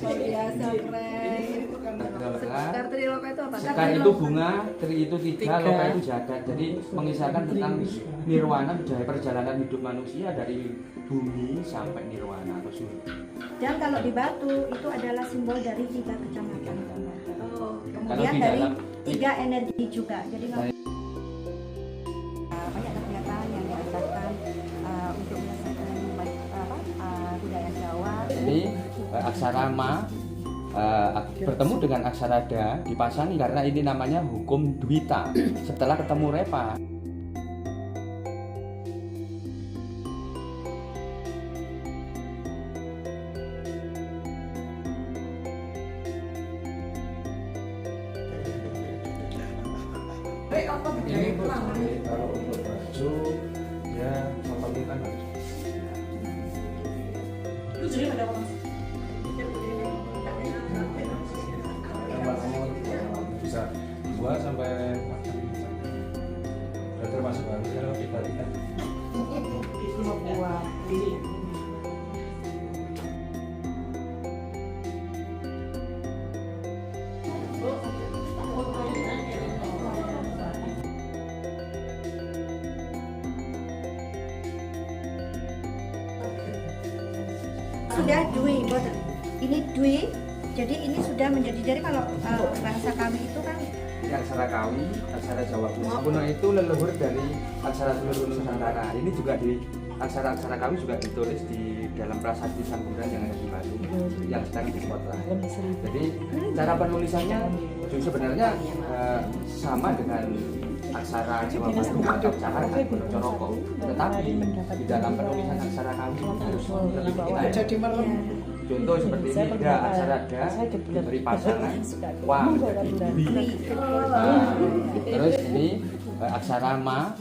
Biasa, Frank. Sekar Triloka itu apa? Sekar itu bunga, tri itu tiga, loka itu jagat. Jadi mengisahkan tentang nirwana, perjalanan hidup manusia dari bumi sampai nirwana atau surga. Dan kalau di Batu itu adalah simbol dari 3 kecamatan. Oh, Kemudian dari 3 energi juga. Jadi banyak kegiatan yang diadakan untuk menyelesaikan budaya Jawa. Ini aksara ma bertemu dengan aksara da dipasangi karena ini namanya hukum Dwita. Setelah ketemu Repa. Ini kalau untuk baju ya contohnya kan Lu jadi pada apa? Bisa 2 sampai 4 udah termasuk harusnya kalau kita lihat 5 buah. Sudah dwi, ini dwi, jadi ini sudah menjadi dari kalau bahasa kami itu kan aksara Kawi, aksara Jawa kuno itu leluhur dari aksara seluruh Nusantara. Ini juga di aksara-aksara Kawi juga ditulis di dalam prasasti Sangguran yang ada di Batu, yang sedang di spotlight. Jadi cara penulisannya sebenarnya sama dengan aksara Jawa Batu atau Cahanan atau Coroko, tetapi di dalam penulisan aksara Kawi harus lebih detail. Contoh seperti ini, da aksara da diberi pasangan wa menjadi dwi. Terus ini aksara ma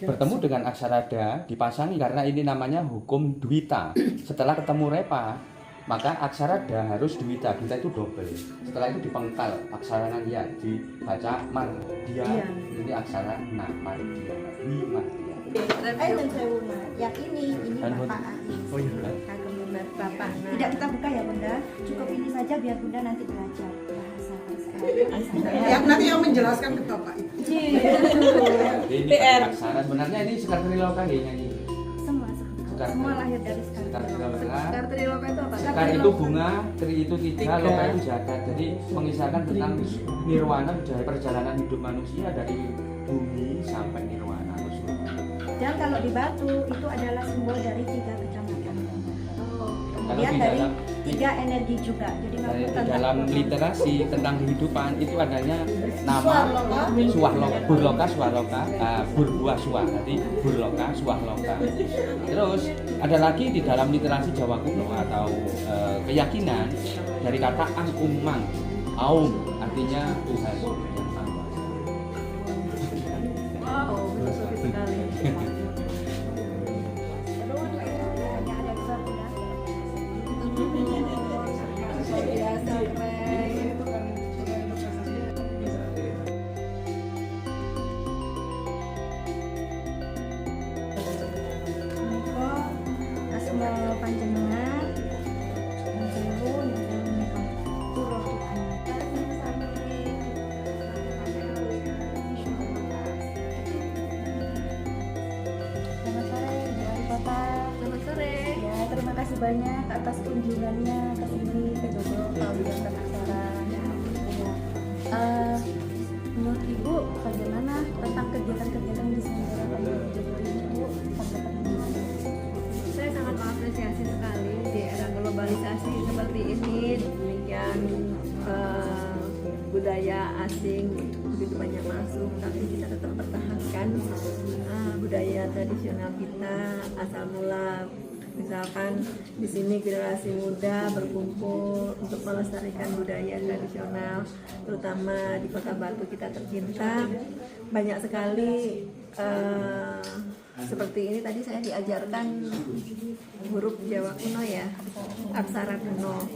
bertemu dengan aksara da dipasangi karena ini namanya hukum Dwita. Setelah ketemu Repa, maka aksara da harus Dwita. Dwita itu double. Setelah itu dipengkal aksara ya dibaca mardia. Ini aksara na mardia. Wi mardia. dan sewuna. Yang ini Bapak Aris. Oh iya. Bapak. Tidak kita buka ya Bunda. Cukup ini saja biar Bunda nanti belajar bahasa. Yang nanti yang menjelaskan ke Bapak itu. Ini aksara sebenarnya ini Sekar Triloka nyanyi. Semua lahir dari Sekar Triloka. Sekar Triloka itu apa? Sekar itu bunga, tri itu tiga, loka itu jagat. Jadi mengisahkan tentang nirwana, perjalanan hidup manusia dari bumi sampai nirwana atau surga. Dan kalau di Batu itu adalah simbol dari 3 kecamatan. Kemudian Kalau di dari dalam- 3 energi juga. Jadi Di dalam literasi tentang kehidupan itu adanya nama Suwahloka, Burloka, Suwahloka, Burbuah Suwah, jadi Burloka, Suwahloka. Terus ada lagi di dalam literasi Jawa kuno atau keyakinan dari kata Ang-Umang, Aum artinya Tuhan. Wow, filosofi sekali. Biasa, Frank. Niko asma panjenengan Sewu Niko Puro Selamat sore Bu Wali Kota. Selamat sore. Ya, terima kasih banyak atas kunjungannya ke sini ke Jogo Kawian Aksara. Menurut Ibu bagaimana tentang kegiatan-kegiatan di diselenggarakan di Jogo ini Bu? Saya sangat mengapresiasi sekali di era globalisasi seperti ini, demikian budaya asing begitu banyak masuk, tapi kita tetap pertahankan budaya tradisional kita asal mula. Misalkan di sini generasi muda berkumpul untuk melestarikan budaya tradisional, terutama di Kota Batu kita tercinta. Banyak sekali seperti ini tadi saya diajarkan huruf Jawa kuno ya, aksara kuno.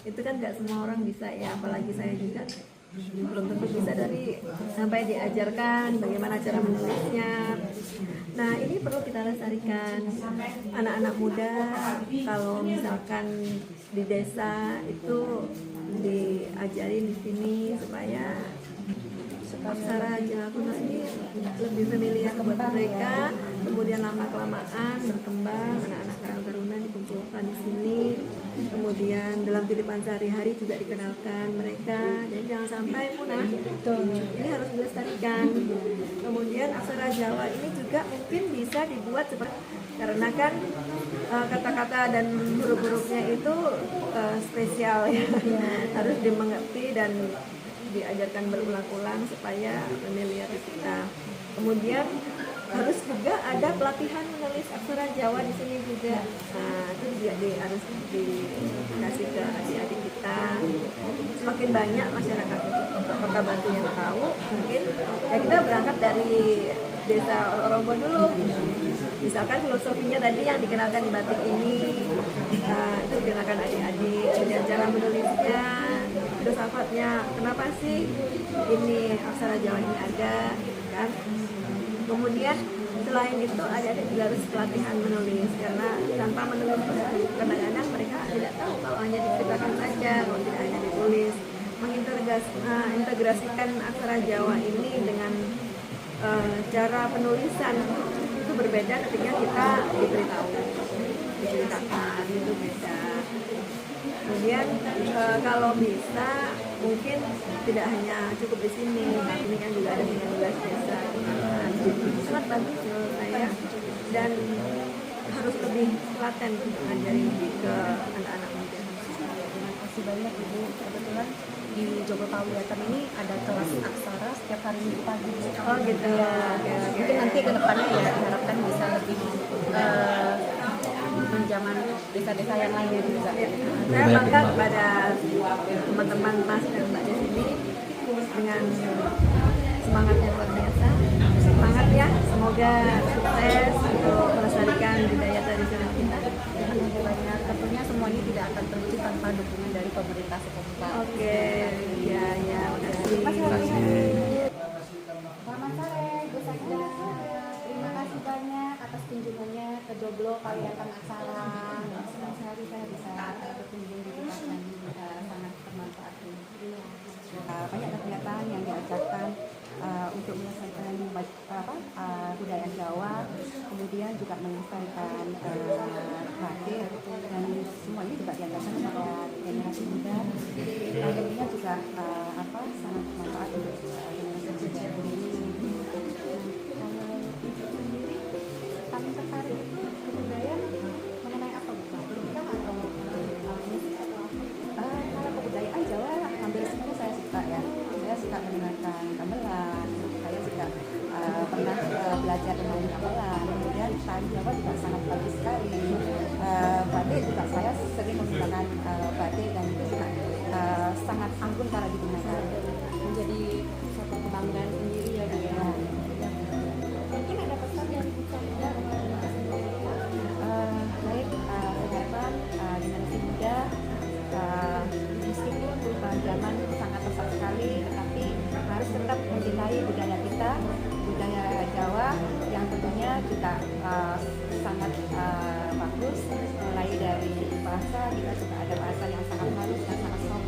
Itu kan nggak semua orang bisa ya, apalagi saya juga belum tentu bisa dari sampai diajarkan bagaimana cara menulisnya. Nah, ini perlu kita lestarikan. Anak-anak muda kalau misalkan di desa itu diajarin di sini supaya aksara Jawa kuno ini lebih familiar buat mereka. Kemudian lama-kelamaan berkembang, anak-anak Karang Taruna dikumpulkan di sini. Kemudian dalam kehidupan sehari-hari juga dikenalkan mereka. Jadi jangan sampai punah. Ini harus dilestarikan. Kemudian aksara Jawa ini juga mungkin bisa dibuat seperti, karena kan kata-kata dan huruf-hurufnya itu spesial ya. Harus dimengerti dan diajarkan berulang-ulang supaya familiar kita. Kemudian harus juga ada pelatihan menulis aksara Jawa di sini juga. Nah, itu juga harus dikasih ke adik-adik kita. Semakin banyak masyarakat Kota Batu yang tahu, mungkin ya kita berangkat dari desa Orombo dulu. Misalkan filosofinya tadi yang dikenalkan di batik ini, itu dikenalkan adik-adik, kemudian cara menulisnya, filsafatnya, kenapa sih ini aksara Jawa ini ada, gitu kan. Kemudian selain itu adik-adik juga harus pelatihan menulis, karena tanpa menulis kadang-kadang mereka tidak tahu kalau hanya diceritakan saja, kalau tidak hanya ditulis. Mengintegrasikan aksara Jawa ini dengan cara penulisan itu berbeda ketika kita diceritakan, itu beda. Kemudian kalau bisa mungkin tidak hanya cukup di sini, nah ini kan juga ada 19 desa. Sangat bagus menurut saya, dan harus lebih telaten untuk ngajarin ke anak-anak muda. Terima kasih banyak Ibu. Kebetulan di Jogopawiatan ini ada kelas aksara setiap hari Minggu pagi. Oh gitu. Ya, mungkin nanti ke depannya ya diharapkan bisa lebih menjaman desa-desa yang lainnya juga. Saya bangga kepada teman-teman Mas dan Mbak di sini dengan semangatnya luar biasa. Semangat ya, semoga sukses untuk melestarikan budaya tradisional kita. Terima kasih banyak. Tentunya semua ini tidak akan terwujud tanpa dukungan dari pemerintah setempat. Oke, ya, makasih. Selamat sore, Bu Sakda. Terima kasih banyak atas kunjungannya ke Joglo Pawiatan Aksara. Senang sekali saya bisa berkunjung di tempat ini, sangat bermanfaat. Banyak kegiatan yang diajarkan untuk melestarikan budaya Jawa, kemudian juga melestarikan batik, dan semua ini juga diajarkan kepada generasi muda. Tentunya juga sangat bermanfaat untuk generasi muda ini. Kami tertarik kebudayaan mengenai apa, Bu? Pendidikan atau musik atau apa? Kalau kebudayaan Jawa hampir semua saya suka ya. Saya suka mendengarkan gamelan, saya juga pernah belajar tentang gamelan. Kemudian tari Jawa juga sangat bagus sekali. Batik juga saya sering menggunakan batik, dan itu juga sangat anggun cara digunakan. Menjadi satu kebanggaan sendiri ya, Bu. Mungkin ada pesan yang bisa kita baik, harapan generasi muda, meskipun perubahan zaman sangat pesat sekali, tetapi harus tetap mencintai budaya kita, budaya Jawa yang tentunya juga sangat bagus. Mulai dari bahasa, kita juga ada bahasa yang sangat halus dan sangat sopan.